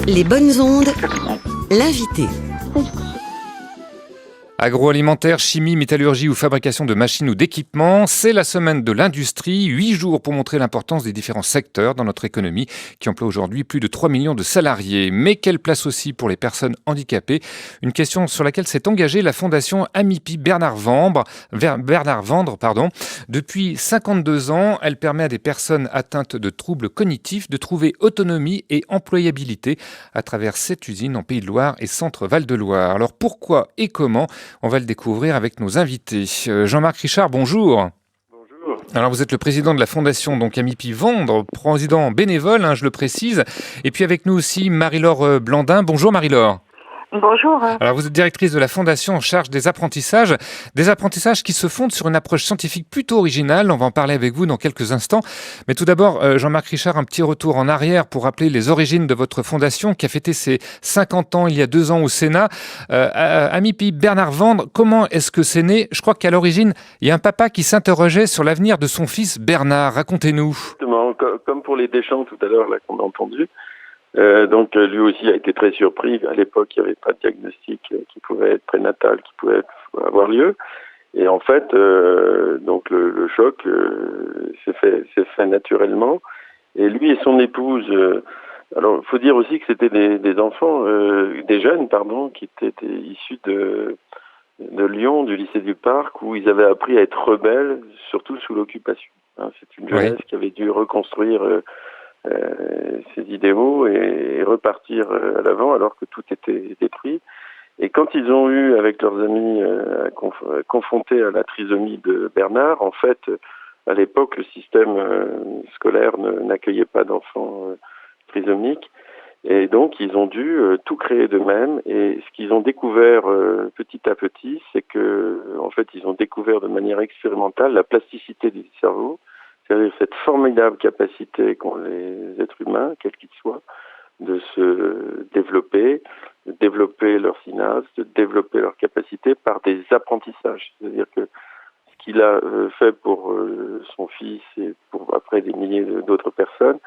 Les bonnes ondes, l'invité. Agroalimentaire, chimie, métallurgie ou fabrication de machines ou d'équipements, c'est la semaine de l'industrie. 8 jours pour montrer l'importance des différents secteurs dans notre économie qui emploie aujourd'hui plus de 3 millions de salariés. Mais quelle place aussi pour les personnes handicapées? Une question sur laquelle s'est engagée la fondation Amipi Bernard Vendre. Depuis 52 ans, elle permet à des personnes atteintes de troubles cognitifs de trouver autonomie et employabilité à travers 7 usines en Pays de Loire et Centre Val-de-Loire. Alors pourquoi et comment? On va le découvrir avec nos invités. Jean-Marc Richard, bonjour. Bonjour. Alors vous êtes le président de la fondation donc Amipi Vendre, président bénévole, je le précise. Et puis avec nous aussi Marie-Laure Blandin. Bonjour Marie-Laure. Bonjour. Alors vous êtes directrice de la fondation en charge des apprentissages qui se fondent sur une approche scientifique plutôt originale. On va en parler avec vous dans quelques instants. Mais tout d'abord, Jean-Marc Richard, un petit retour en arrière pour rappeler les origines de votre fondation qui a fêté ses 50 ans il y a 2 ans au Sénat. Amipi Bernard Vendre, comment est-ce que c'est né? Je crois qu'à l'origine, il y a un papa qui s'interrogeait sur l'avenir de son fils Bernard. Racontez-nous. Justement, comme pour les Deschamps tout à l'heure là qu'on a entendu. Donc lui aussi a été très surpris. À l'époque, il n'y avait pas de diagnostic qui pouvait être prénatal, qui pouvait avoir lieu. Et en fait, donc le choc s'est fait naturellement. Et lui et son épouse. Alors, il faut dire aussi que c'était des enfants, des jeunes, qui étaient issus de Lyon, du lycée du Parc, où ils avaient appris à être rebelles, surtout sous l'occupation. C'est une jeunesse qui avait dû reconstruire ses idéaux et repartir à l'avant alors que tout était détruit. Et quand ils ont eu, avec leurs amis, confrontés à la trisomie de Bernard, en fait, à l'époque, le système scolaire n'accueillait pas d'enfants trisomiques. Et donc, ils ont dû tout créer d'eux-mêmes. Et ce qu'ils ont découvert petit à petit, c'est que, en fait, ils ont découvert de manière expérimentale la plasticité du cerveau, c'est-à-dire cette formidable capacité qu'ont les êtres humains, quels qu'ils soient, de se développer, de développer leur synapse, de développer leur capacité par des apprentissages. C'est-à-dire que ce qu'il a fait pour son fils et pour après des milliers d'autres personnes,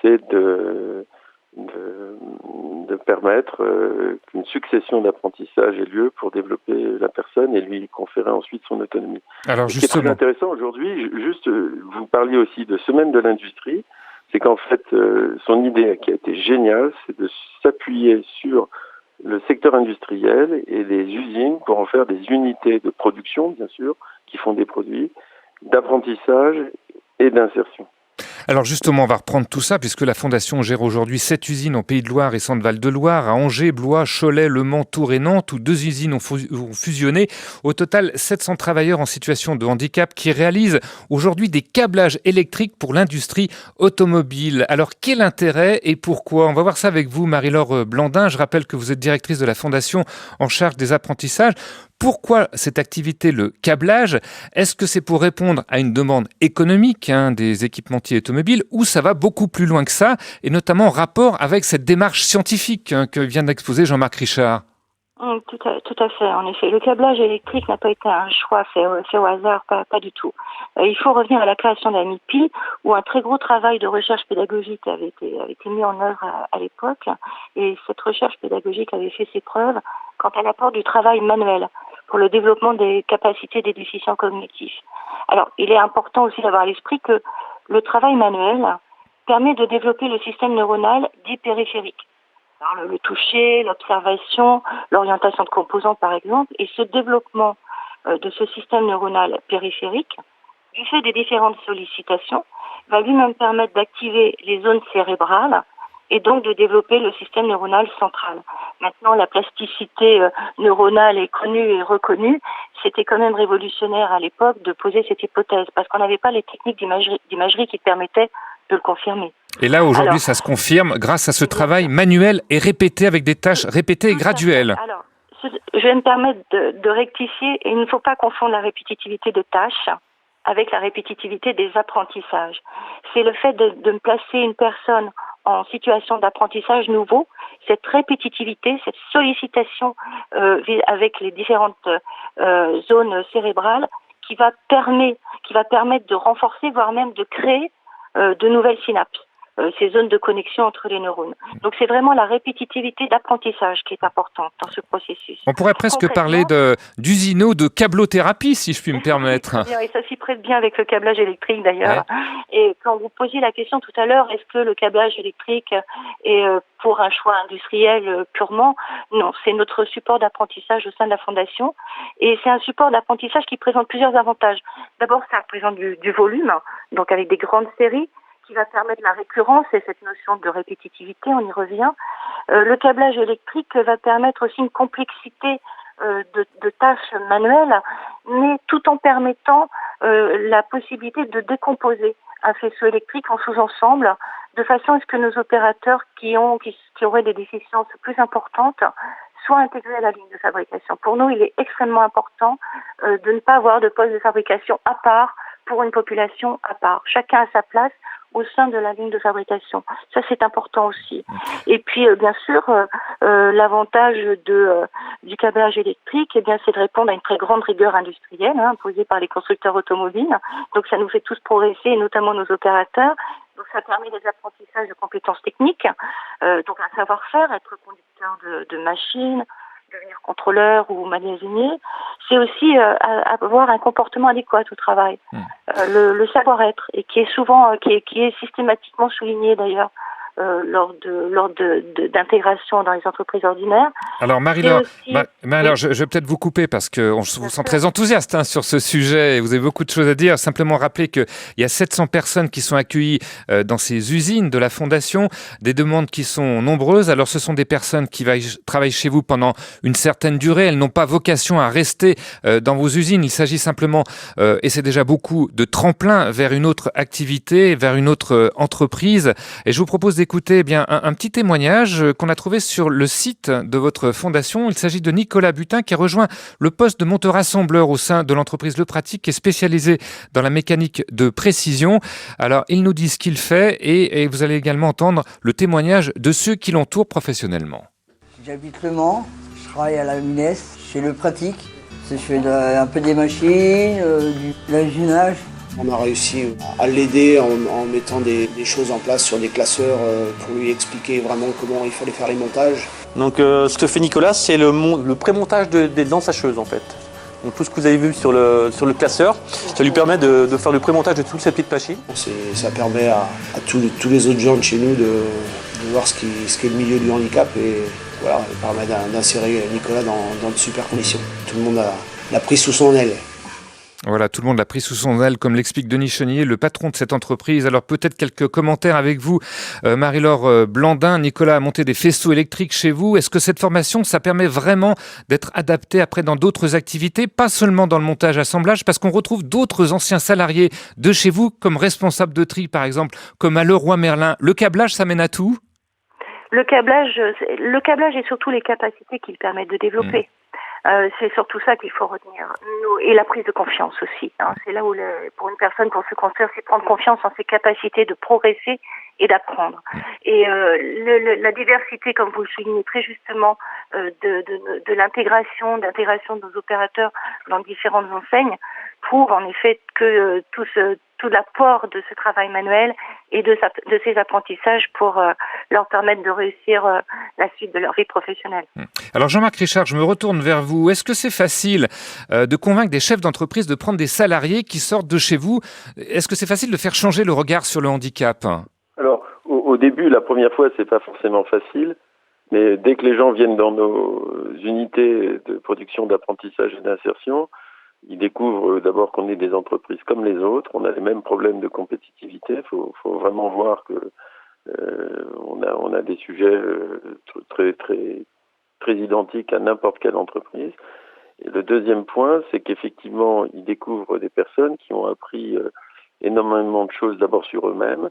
c'est de permettre qu'une succession d'apprentissages ait lieu pour développer la personne et lui conférer ensuite son autonomie. Alors Ce qui est très intéressant aujourd'hui, vous parliez aussi de semaine de l'industrie, c'est qu'en fait, son idée qui a été géniale, c'est de s'appuyer sur le secteur industriel et les usines pour en faire des unités de production, bien sûr, qui font des produits, d'apprentissage et d'insertion. Alors justement, on va reprendre tout ça puisque la Fondation gère aujourd'hui 7 usines en Pays de Loire et Centre Val-de-Loire, à Angers, Blois, Cholet, Le Mans, Tours et Nantes, où 2 usines ont fusionné. Au total, 700 travailleurs en situation de handicap qui réalisent aujourd'hui des câblages électriques pour l'industrie automobile. Alors quel intérêt et pourquoi? On va voir ça avec vous, Marie-Laure Blandin. Je rappelle que vous êtes directrice de la Fondation en charge des apprentissages. Pourquoi cette activité, le câblage? Est-ce que c'est pour répondre à une demande économique des équipementiers automobiles ou ça va beaucoup plus loin que ça et notamment en rapport avec cette démarche scientifique que vient d'exposer Jean-Marc Richard? Tout à fait. En effet, le câblage électrique n'a pas été un choix fait au hasard, pas du tout. Il faut revenir à la création d'Amipi, où un très gros travail de recherche pédagogique avait été mis en œuvre à l'époque, et cette recherche pédagogique avait fait ses preuves quant à l'apport du travail manuel pour le développement des capacités des déficients cognitifs. Alors, il est important aussi d'avoir à l'esprit que le travail manuel permet de développer le système neuronal dit périphérique. Alors, le toucher, l'observation, l'orientation de composants par exemple, et ce développement de ce système neuronal périphérique, du fait des différentes sollicitations, va lui-même permettre d'activer les zones cérébrales et donc de développer le système neuronal central. Maintenant, la plasticité neuronale est connue et reconnue. C'était quand même révolutionnaire à l'époque de poser cette hypothèse, parce qu'on n'avait pas les techniques d'imagerie qui permettaient de le confirmer. Et là, aujourd'hui, ça se confirme grâce à ce travail manuel et répété avec des tâches répétées et graduelles. Alors, je vais me permettre de rectifier. Il ne faut pas confondre la répétitivité de tâches avec la répétitivité des apprentissages. C'est le fait de placer une personne en situation d'apprentissage nouveau, cette répétitivité, cette sollicitation avec les différentes zones cérébrales qui va permettre de renforcer, voire même de créer de nouvelles synapses. ces zones de connexion entre les neurones. Donc c'est vraiment la répétitivité d'apprentissage qui est importante dans ce processus. On pourrait presque parler d'usino, de câblothérapie, si je puis me permettre. Et ça s'y prête bien avec le câblage électrique d'ailleurs. Ouais. Et quand vous posiez la question tout à l'heure, est-ce que le câblage électrique est pour un choix industriel purement? Non, c'est notre support d'apprentissage au sein de la Fondation. Et c'est un support d'apprentissage qui présente plusieurs avantages. D'abord, ça représente du volume, donc avec des grandes séries, qui va permettre la récurrence et cette notion de répétitivité, on y revient. Le câblage électrique va permettre aussi une complexité de tâches manuelles, mais tout en permettant la possibilité de décomposer un faisceau électrique en sous-ensemble, de façon à ce que nos opérateurs qui auraient des déficiences plus importantes soient intégrés à la ligne de fabrication. Pour nous, il est extrêmement important de ne pas avoir de poste de fabrication à part pour une population à part. Chacun a sa place au sein de la ligne de fabrication. Ça, c'est important aussi. Et puis, bien sûr, l'avantage du câblage électrique, eh bien, c'est de répondre à une très grande rigueur industrielle imposée par les constructeurs automobiles. Donc, ça nous fait tous progresser, et notamment nos opérateurs. Donc, ça permet des apprentissages de compétences techniques, donc un savoir-faire, être conducteur de machines, devenir contrôleur ou magasinier. C'est aussi avoir un comportement adéquat au travail, le savoir-être, et qui est souvent, qui est systématiquement souligné d'ailleurs lors d'intégration dans les entreprises ordinaires. Alors Marie-Laure, je vais peut-être vous couper parce qu'on vous sent très enthousiaste sur ce sujet et vous avez beaucoup de choses à dire. Simplement rappeler qu'il y a 700 personnes qui sont accueillies dans ces usines de la Fondation, des demandes qui sont nombreuses. Alors ce sont des personnes qui travaillent chez vous pendant une certaine durée. Elles n'ont pas vocation à rester dans vos usines. Il s'agit simplement, et c'est déjà beaucoup, de tremplin vers une autre activité, vers une autre entreprise. Et je vous propose d'écouter un petit témoignage qu'on a trouvé sur le site de votre fondation. Il s'agit de Nicolas Butin qui a rejoint le poste de monteur-assembleur au sein de l'entreprise Le Pratique qui est spécialisée dans la mécanique de précision. Alors, il nous dit ce qu'il fait et vous allez également entendre le témoignage de ceux qui l'entourent professionnellement. J'habite Le Mans, je travaille à la Mines chez Le Pratique. Je fais un peu des machines, de l'usinage. On a réussi à l'aider en mettant des choses en place sur des classeurs pour lui expliquer vraiment comment il fallait faire les montages. Donc ce que fait Nicolas, c'est le pré-montage des dents sacheuses en fait. Donc tout ce que vous avez vu sur le classeur, ça lui permet de faire le pré-montage de toutes ces petites machines. Ça permet à tous les autres gens de chez nous de voir ce qu'est le milieu du handicap et voilà, ça permet d'insérer Nicolas dans de super conditions. Tout le monde l'a pris sous son aile. Voilà, tout le monde l'a pris sous son aile, comme l'explique Denis Chenier, le patron de cette entreprise. Alors peut-être quelques commentaires avec vous. Marie-Laure Blandin, Nicolas a monté des faisceaux électriques chez vous. Est-ce que cette formation, ça permet vraiment d'être adapté après dans d'autres activités, pas seulement dans le montage-assemblage, parce qu'on retrouve d'autres anciens salariés de chez vous, comme responsables de tri par exemple, comme à Leroy Merlin. Le câblage, ça mène à tout ? Le câblage et surtout les capacités qu'il permet de développer. C'est surtout ça qu'il faut retenir. Et la prise de confiance aussi. C'est là où, pour une personne, pour se construire, c'est prendre confiance en ses capacités de progresser et d'apprendre. Et la diversité, comme vous le soulignez très justement, de l'intégration de nos opérateurs dans différentes enseignes, prouve en effet que tout l'apport de ce travail manuel et de ces apprentissages pour leur permettre de réussir la suite de leur vie professionnelle. Alors Jean-Marc Richard, je me retourne vers vous. Est-ce que c'est facile de convaincre des chefs d'entreprise de prendre des salariés qui sortent de chez vous ? Est-ce que c'est facile de faire changer le regard sur le handicap ? Alors, au début, la première fois, c'est pas forcément facile, mais dès que les gens viennent dans nos unités de production d'apprentissage et d'insertion, ils découvrent d'abord qu'on est des entreprises comme les autres, on a les mêmes problèmes de compétitivité. Faut vraiment voir que on a des sujets très très très identiques à n'importe quelle entreprise. Et le deuxième point, c'est qu'effectivement, ils découvrent des personnes qui ont appris énormément de choses d'abord sur eux-mêmes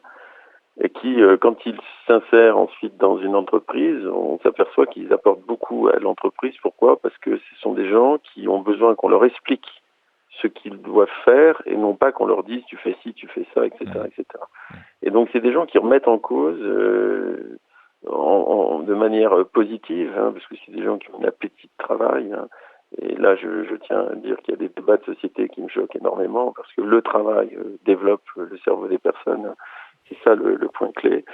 et qui, quand ils s'insèrent ensuite dans une entreprise, on s'aperçoit qu'ils apportent beaucoup à l'entreprise. Pourquoi ? Parce que ce sont des gens qui ont besoin qu'on leur explique ce qu'ils doivent faire et non pas qu'on leur dise tu fais ci, tu fais ça, etc., etc. Et donc c'est des gens qui remettent en cause de manière positive, parce que c'est des gens qui ont un appétit de travail. Et là, je tiens à dire qu'il y a des débats de société qui me choquent énormément parce que le travail développe le cerveau des personnes C'est ça le point clé.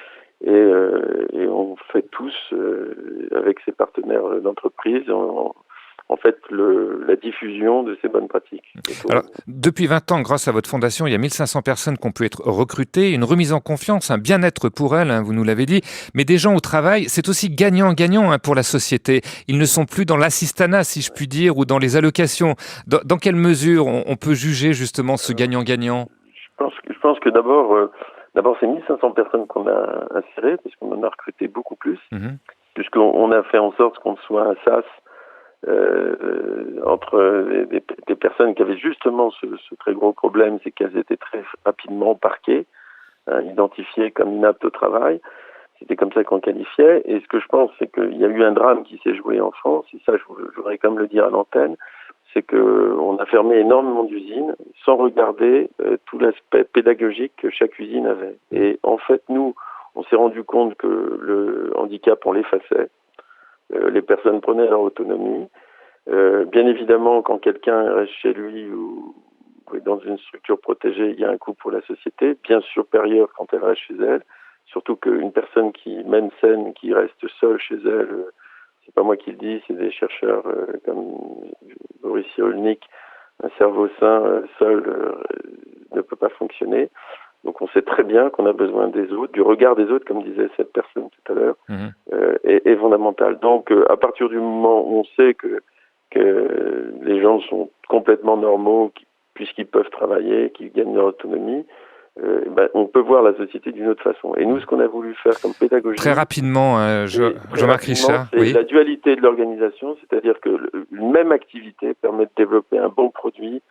Et on fait tous, avec ses partenaires d'entreprise, en fait, la diffusion de ces bonnes pratiques. Alors, depuis 20 ans, grâce à votre fondation, il y a 1500 personnes qui ont pu être recrutées, une remise en confiance, un bien-être pour elles, vous nous l'avez dit, mais des gens au travail, c'est aussi gagnant-gagnant pour la société. Ils ne sont plus dans l'assistanat, si je puis dire, ou dans les allocations. Dans quelle mesure on peut juger justement ce gagnant-gagnant ? Je pense que d'abord, c'est 1500 personnes qu'on a insérées, parce qu'on en a recruté beaucoup plus, puisqu'on a fait en sorte qu'on soit un SAS entre des personnes qui avaient justement ce très gros problème, c'est qu'elles étaient très rapidement parquées, identifiées comme inaptes au travail. C'était comme ça qu'on qualifiait. Et ce que je pense, c'est qu'il y a eu un drame qui s'est joué en France, et ça, je voudrais quand même le dire à l'antenne, c'est qu'on a fermé énormément d'usines sans regarder tout l'aspect pédagogique que chaque usine avait. Et en fait, nous, on s'est rendu compte que le handicap, on l'effaçait. Les personnes prenaient leur autonomie. Bien évidemment, quand quelqu'un reste chez lui ou est dans une structure protégée, il y a un coût pour la société, bien supérieur quand elle reste chez elle. Surtout qu'une personne qui mène scène, qui reste seule chez elle, c'est pas moi qui le dis, c'est des chercheurs comme Boris Cyrulnik, un cerveau sain seul ne peut pas fonctionner. Donc on sait très bien qu'on a besoin des autres, du regard des autres, comme disait cette personne tout à l'heure, est fondamental. Donc à partir du moment où on sait que les gens sont complètement normaux, puisqu'ils peuvent travailler, qu'ils gagnent leur autonomie, on peut voir la société d'une autre façon. Et nous, ce qu'on a voulu faire comme pédagogie... Très rapidement, Jean-Marc Richard. C'est la dualité de l'organisation, c'est-à-dire que une même activité permet de développer un bon produit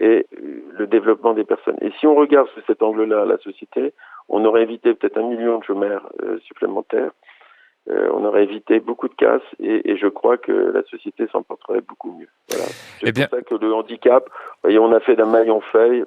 et le développement des personnes. Et si on regarde sous cet angle-là la société, on aurait évité peut-être 1 million de chômeurs supplémentaires, on aurait évité beaucoup de casses et je crois que la société s'en porterait beaucoup mieux. Voilà. C'est pour ça que le handicap, voyez, on a fait d'un maillon faible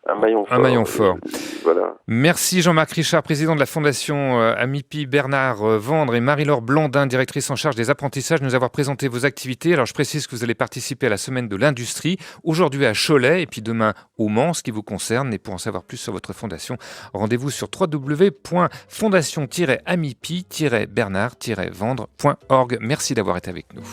un maillon fort. Voilà. Merci Jean-Marc Richard, président de la Fondation Amipi, Bernard Vendre et Marie-Laure Blandin, directrice en charge des apprentissages, de nous avoir présenté vos activités. Alors je précise que vous allez participer à la semaine de l'industrie, aujourd'hui à Cholet et puis demain au Mans, ce qui vous concerne. Et pour en savoir plus sur votre fondation, rendez-vous sur www.fondation-amipi-bernard-vendre.org. Merci d'avoir été avec nous.